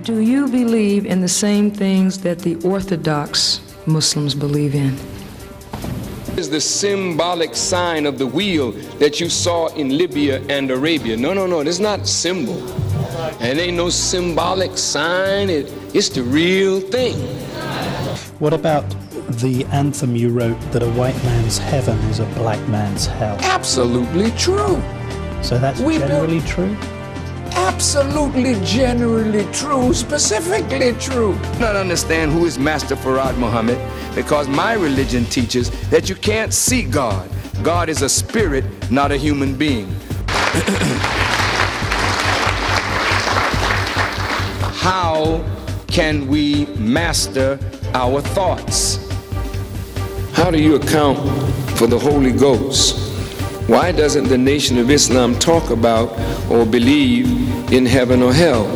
Do you believe in the same things that the Orthodox Muslims believe in? Is the symbolic sign of the wheel that you saw in Libya and Arabia. No, it's not symbol. It ain't no symbolic sign. It's the real thing. What about the anthem you wrote that a white man's heaven is a black man's hell? Absolutely true. So that's generally true? Absolutely generally true, specifically true. I don't understand who is Master Farad Muhammad, because my religion teaches that you can't see God. God is a spirit, not a human being. How can we master our thoughts? How do you account for the Holy Ghost? Why doesn't the Nation of Islam talk about or believe in heaven or hell?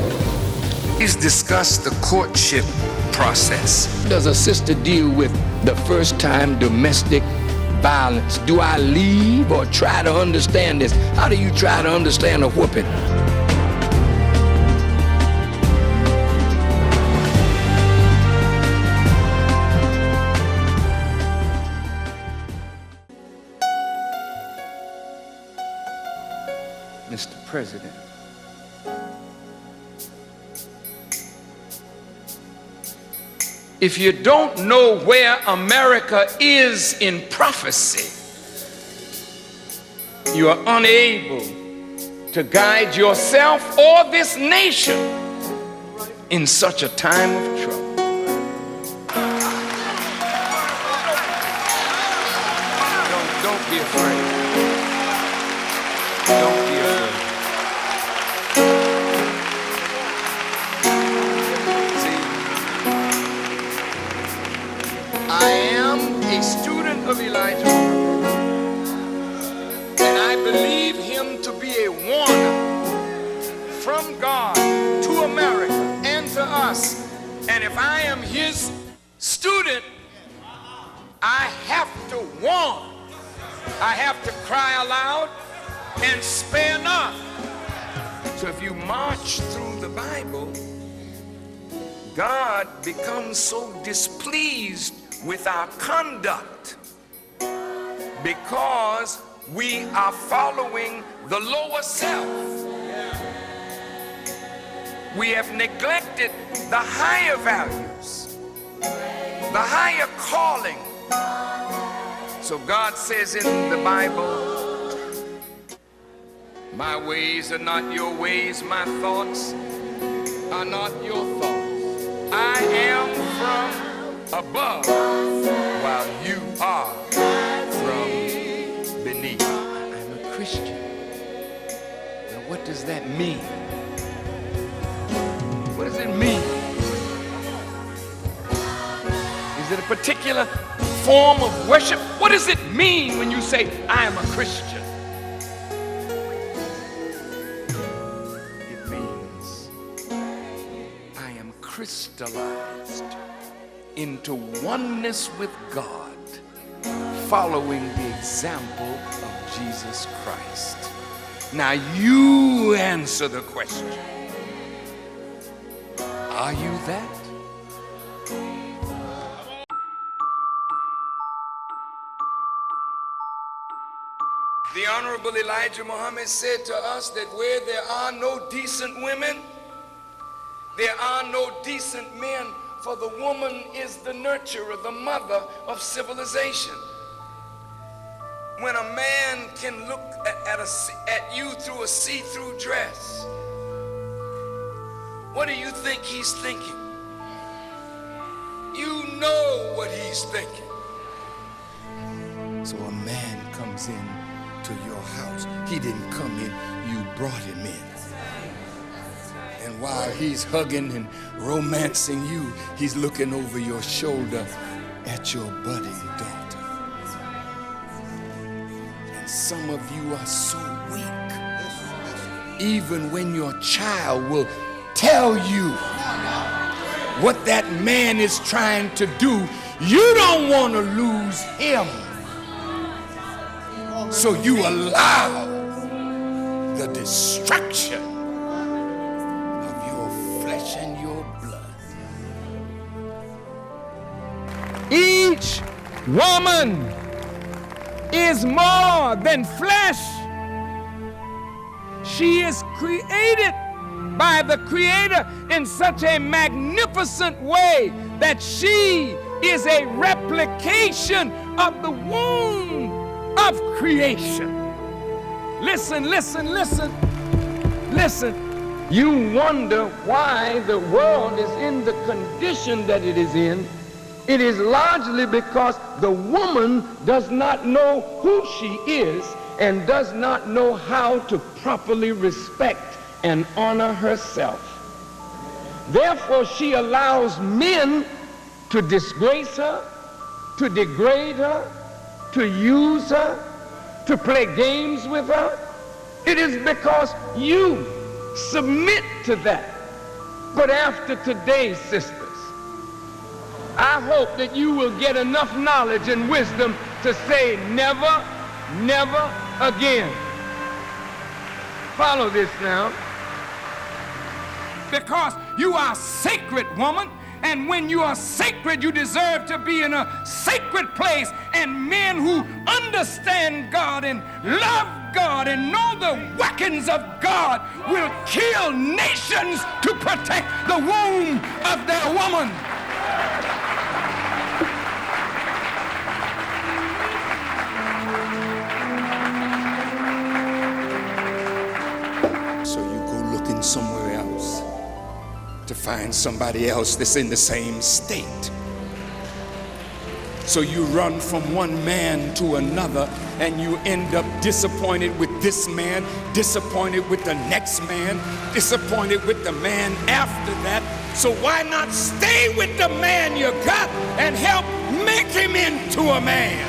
Please discuss the courtship process. Does a sister deal with the first time domestic violence? Do I leave or try to understand this? How do you try to understand a whooping? Mr. President, if you don't know where America is in prophecy, you are unable to guide yourself or this nation in such a time of trouble. Don't be afraid. Don't be afraid. See, I am a student of Elijah Muhammad, and I believe him to be a warner from God to America and to us. And if I am his student, I have to warn. I have to cry aloud and spare not. So if you march through the Bible, God becomes so displeased with our conduct because we are following the lower self. We have neglected the higher values, the higher calling. So God says in the Bible, my ways are not your ways, my thoughts are not your thoughts. I am from above, while you are from beneath. I'm a Christian. Now what does that mean? What does it mean? Is it a particular form of worship? What does it mean when you say, I am a Christian? It means I am crystallized into oneness with God, following the example of Jesus Christ. Now you answer the question. Are you that? The Honorable Elijah Muhammad said to us that where there are no decent women, there are no decent men, for the woman is the nurturer, the mother of civilization. When a man can look at you through a see-through dress, what do you think he's thinking? You know what he's thinking. So a man comes in to your house. He didn't come in, you brought him in. And while he's hugging and romancing you, he's looking over your shoulder at your budding daughter. And some of you are so weak, even when your child will tell you what that man is trying to do, you don't want to lose him. So you allow the destruction of your flesh flesh and your blood. Each woman is more than flesh. She is created by the Creator in such a magnificent way that she is a replication of the womb of creation. Listen, listen, listen, listen. You wonder why the world is in the condition that it is in. It is largely because the woman does not know who she is and does not know how to properly respect and honor herself. Therefore, she allows men to disgrace her, to degrade her, to use her, to play games with her. It is because you submit to that. But after today, sisters, I hope that you will get enough knowledge and wisdom to say never, never again. Follow this now. Because you are sacred, woman, and when you are sacred, you deserve to be in a sacred place, and men who understand God and love God and know the workings of God will kill nations to protect the womb of their woman. So you go looking somewhere else to find somebody else that's in the same state. So you run from one man to another, and you end up disappointed with this man, disappointed with the next man, disappointed with the man after that. So why not stay with the man you got and help make him into a man?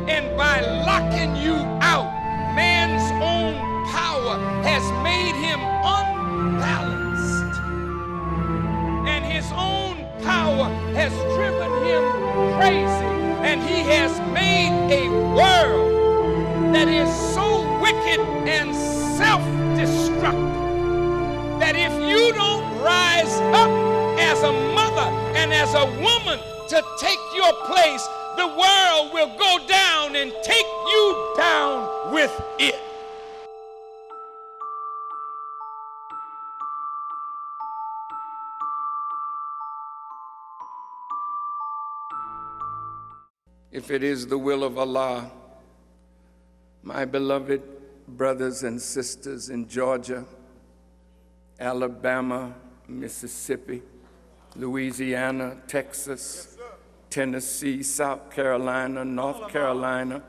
And by locking you out, man's own power has made him unbalanced. And his own power has driven him crazy. And he has made a world that is so wicked and self-destructive that if you don't rise up as a mother and as a woman to take your place, the world will go down and take you down with it. If it is the will of Allah, my beloved brothers and sisters in Georgia, Alabama, Mississippi, Louisiana, Texas, Tennessee, South Carolina, North Carolina,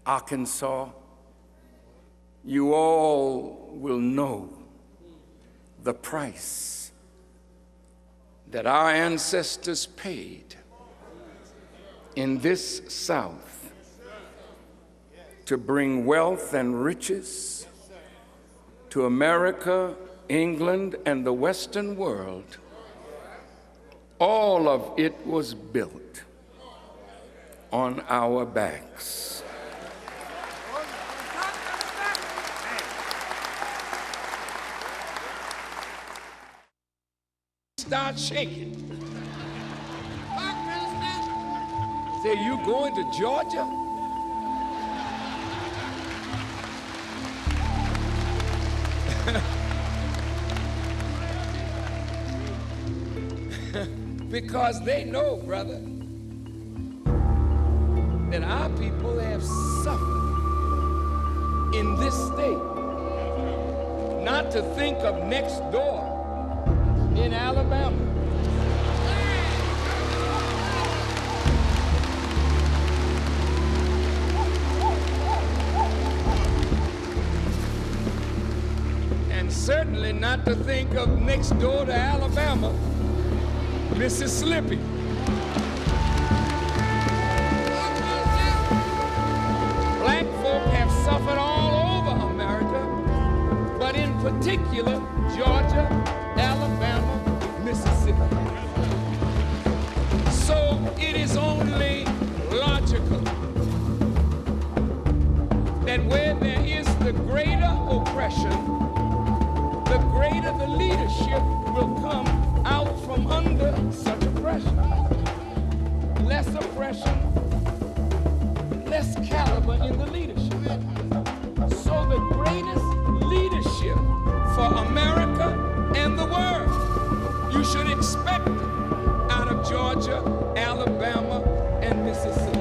Arkansas, you all will know the price that our ancestors paid in this South to bring wealth and riches to America, England, and the Western world. All of it was built on our backs. Start shaking. Say, you going to Georgia? Because they know, brother, that our people have suffered in this state. Not to think of next door in Alabama. And certainly not to think of next door to Alabama, Mississippi. Black folk have suffered all over America, but in particular, particular Georgia, Alabama, Mississippi. So it is only logical that where there is the greater oppression, the greater the leadership will come out from under such oppression. Less oppression, less caliber in the leadership. So the greatest leadership for America and the world, you should expect out of Georgia, Alabama, and Mississippi.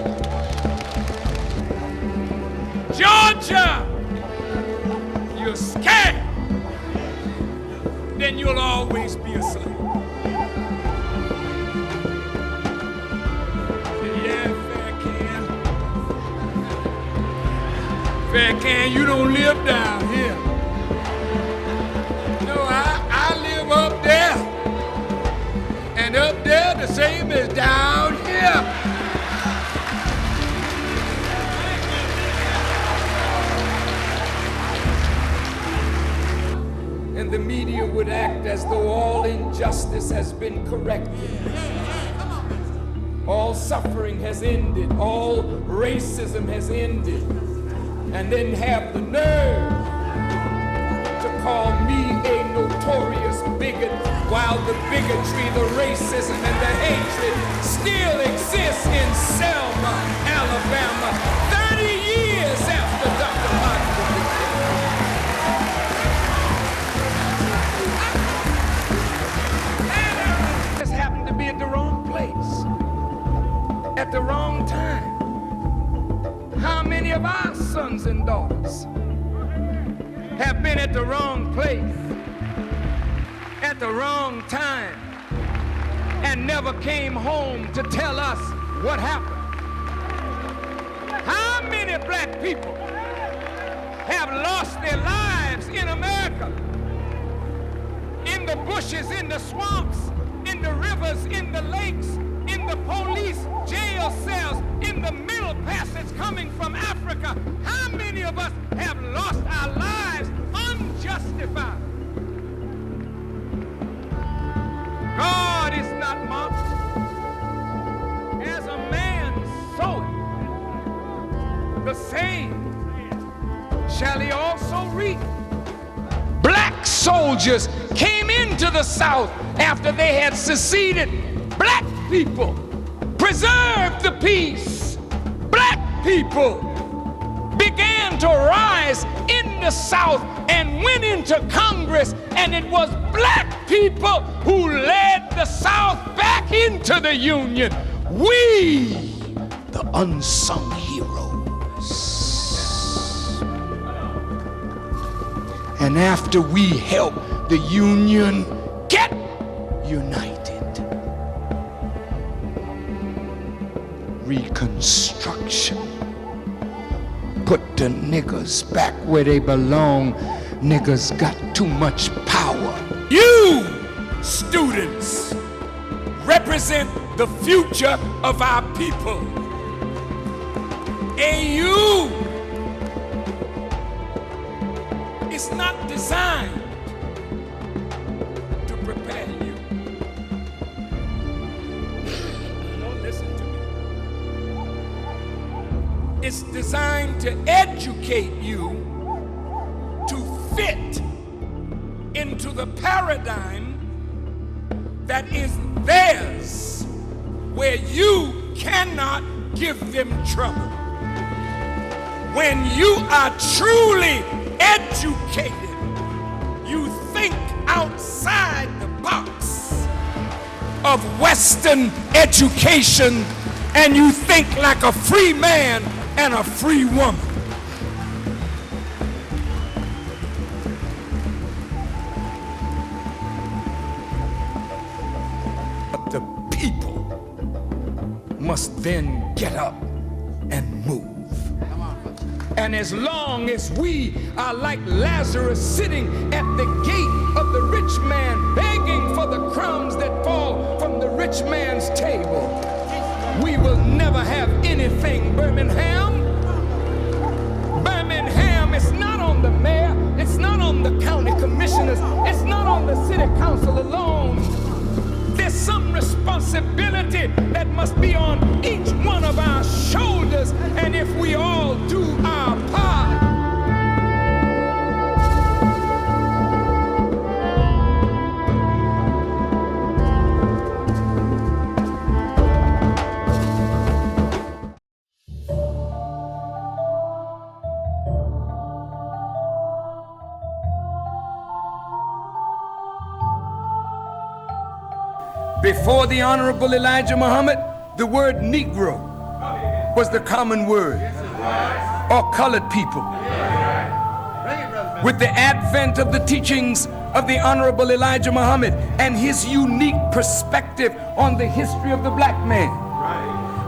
Georgia, you're scared, then you'll always be a slave. Farrakhan, you don't live down here. No, I live up there. And up there the same as down here. And the media would act as though all injustice has been corrected. All suffering has ended. All racism has ended. And then have the nerve to call me a notorious bigot while the bigotry, the racism, and the hatred still exists in Selma, Alabama, 30 years after Dr. Martin Luther King. Just happened to be at the wrong place at the wrong time. How many of our sons and daughters have been at the wrong place at the wrong time and never came home to tell us what happened? How many black people have lost their lives in America? In the bushes, in the swamps, in the rivers, in the lakes, in the police jail cells, in the Middle Passage coming from Africa. How many of us have lost our lives unjustified? God is not mocked. As a man soweth, the same shall he also reap. Black soldiers came into the South after they had seceded. Black people preserved the peace. Black people began to rise in the South and went into Congress, and it was black people who led the South back into the Union. We, the unsung heroes. And after we helped the Union get united, Reconstruction put the niggers back where they belong. Niggers got too much power. You, students, represent the future of our people. AU is not designed to prepare you. Don't listen to me. It's designed to educate you to fit into the paradigm that is theirs, where you cannot give them trouble. When you are truly educated, you think outside the box of Western education, and you think like a free man and a free woman. But the people must then get up and move. And as long as we are like Lazarus sitting at the gate of the rich man, begging for the crumbs that fall from the rich man's table, we will never have anything. Birmingham is not on the mayor, it's not on the county commissioner. Before the Honorable Elijah Muhammad, the word Negro was the common word, or colored people. With the advent of the teachings of the Honorable Elijah Muhammad and his unique perspective on the history of the black man,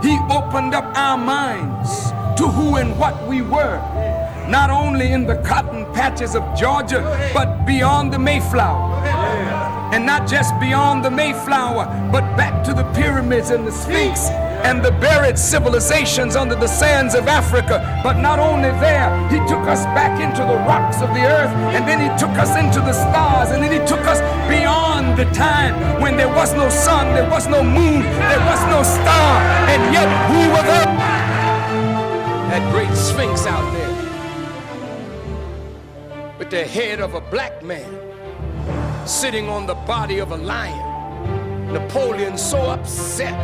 he opened up our minds to who and what we were, not only in the cotton patches of Georgia, but beyond the Mayflower. And not just beyond the Mayflower, but back to the pyramids and the Sphinx and the buried civilizations under the sands of Africa. But not only there, he took us back into the rocks of the earth, and then he took us into the stars, and then he took us beyond the time when there was no sun, there was no moon, there was no star, and yet we were there. That great Sphinx out there with the head of a black man sitting on the body of a lion. Napoleon, so upset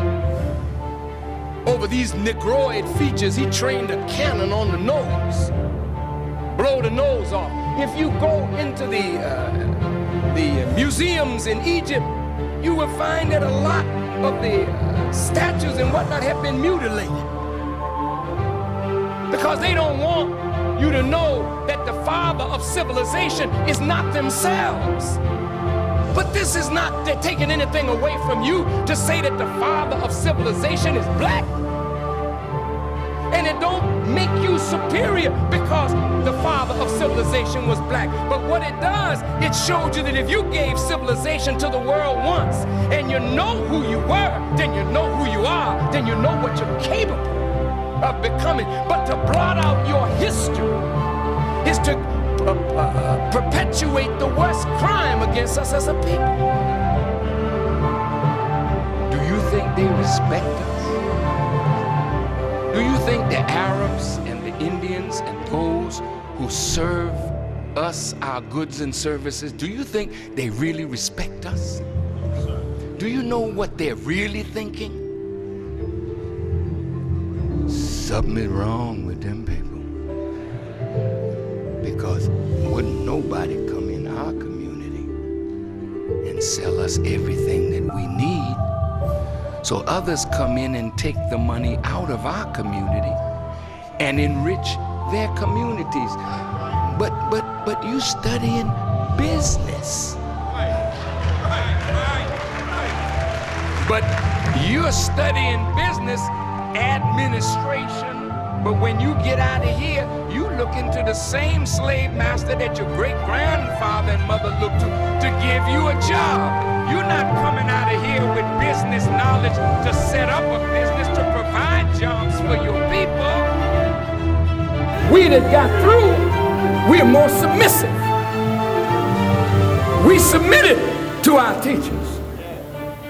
over these negroid features, he trained a cannon on the nose, blow the nose off. If you go into the museums in Egypt, you will find that a lot of the statues and whatnot have been mutilated, because they don't want you to know that the father of civilization is not themselves. But this is not taking anything away from you to say that the father of civilization is black. And it don't make you superior because the father of civilization was black. But what it does, it showed you that if you gave civilization to the world once and you know who you were, then you know who you are, then you know what you're capable of becoming. But to blot out your history is to perpetuate the worst crime against us as a people. Do you think they respect us? Do you think the Arabs and the Indians and those who serve us, our goods and services, do you think they really respect us? Do you know what they're really thinking? Something is wrong with them people. Because wouldn't nobody come in our community and sell us everything that we need. So others come in and take the money out of our community and enrich their communities. But you studying business. But you're studying business administration. But when you get out of here, you look into the same slave master that your great-grandfather and mother looked to give you a job. You're not coming out of here with business knowledge to set up a business to provide jobs for your people. We that got through, we're more submissive. We submitted to our teachers.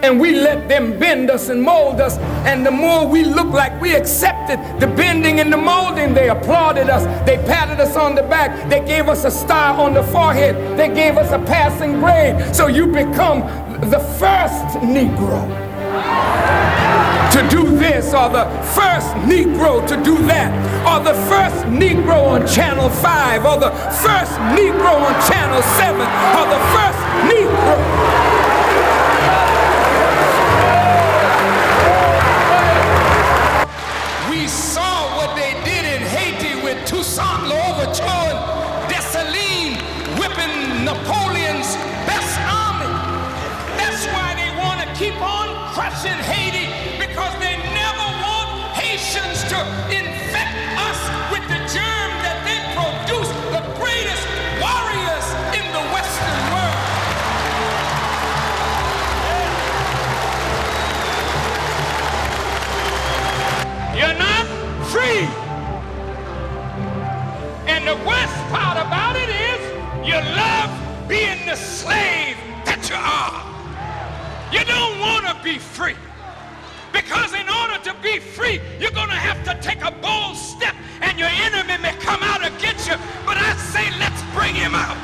And we let them bend us and mold us. And the more we look like we accepted the bending and the molding, they applauded us. They patted us on the back. They gave us a star on the forehead. They gave us a passing grade. So you become the first Negro to do this, or the first Negro to do that, or the first Negro on Channel 5, or the first Negro on Channel 7, or the first Negro. Toussaint Louverture, Dessalines whipping Napoleon's best army. That's why they want to keep on crushing Haiti, because they never want Haitians to infect us with the germ that they produce, the greatest warriors in the Western world. You're not free. And the worst part about it is you love being the slave that you are. You don't want to be free, because in order to be free, you're going to have to take a bold step, and your enemy may come out against you. But I say, let's bring him out.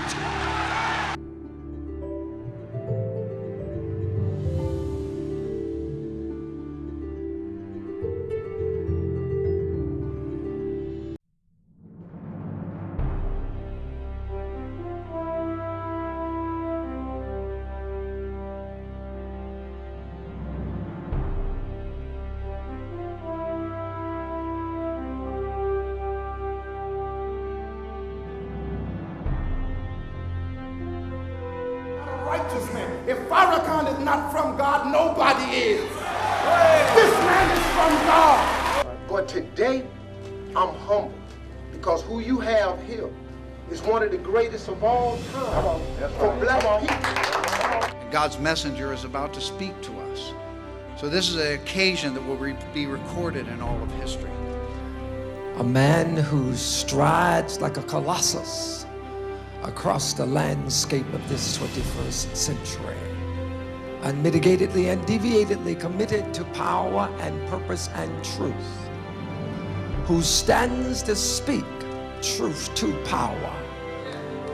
Farrakhan is not from God, nobody is. This man is from God. But today, I'm humble because who you have here is one of the greatest of all time for black people. God's messenger is about to speak to us. So this is an occasion that will be recorded in all of history. A man who strides like a colossus across the landscape of this 21st century, unmitigatedly and deviatedly committed to power and purpose and truth, who stands to speak truth to power.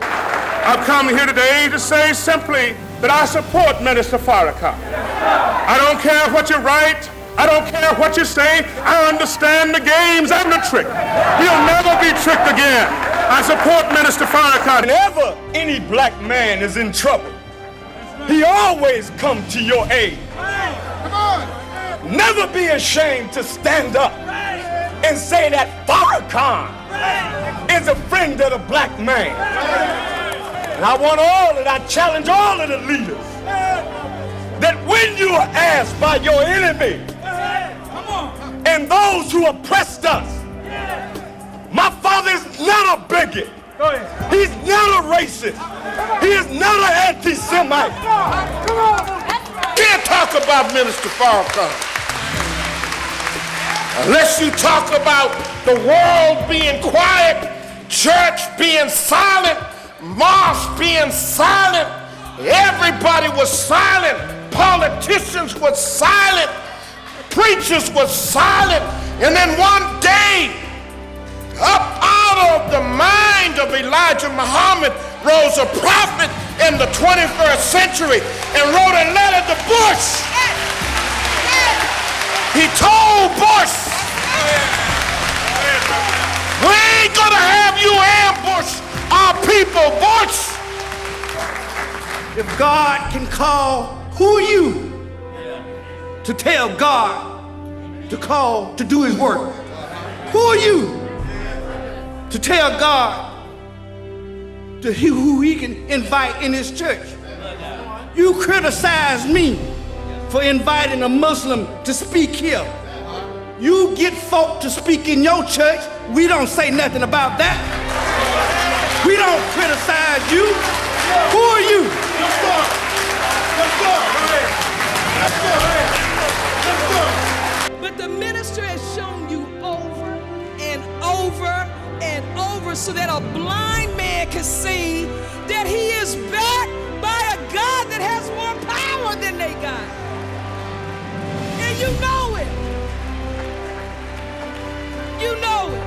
I've come here today to say simply that I support Minister Farrakhan. I don't care what you write. I don't care what you say. I understand the games and the trick. He'll never be tricked again. I support Minister Farrakhan. Whenever any black man is in trouble, he always come to your aid. Never be ashamed to stand up and say that Farrakhan is a friend of the black man. And I want I challenge all of the leaders that when you are asked by your enemy and those who oppressed us, my father is not a bigot. He's not a racist. He is not an anti-Semite. Can't talk about Minister Farrakhan unless you talk about the world being quiet, church being silent, mosque being silent. Everybody was silent. Politicians were silent. Preachers were silent. And then one day, up out of the mind of Elijah Muhammad rose a prophet in the 21st century and wrote a letter to Bush. He told Bush, we ain't gonna have you ambush our people, Bush. If God can call, who are you to tell God to call to do his work? Who are you to tell God who he can invite in his church? You criticize me for inviting a Muslim to speak here. You get folk to speak in your church, we don't say nothing about that. We don't criticize you. Who are you? But the minister has shown you over and over and over so that a blind man can see that he is backed by a God that has more power than they got. And you know it. You know it.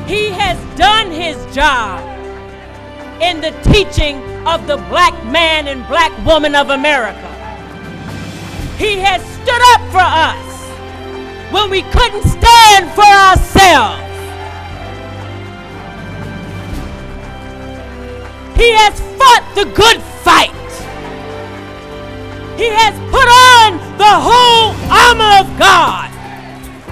He has done his job in the teaching of the black man and black woman of America. He has stood up for us when we couldn't stand for ourselves. He has fought the good fight. He has put on the whole armor of God.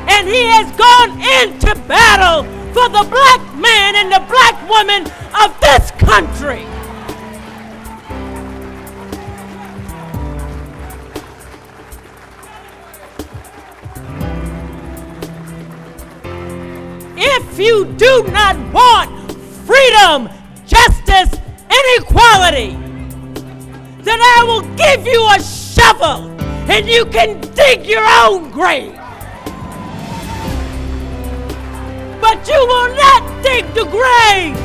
And he has gone into battle for the black man and the black woman of this country. If you do not want freedom, justice, and equality, then I will give you a shovel and you can dig your own grave. But you will not dig the grave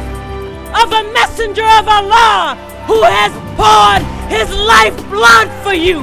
of a messenger of Allah who has poured his lifeblood for you.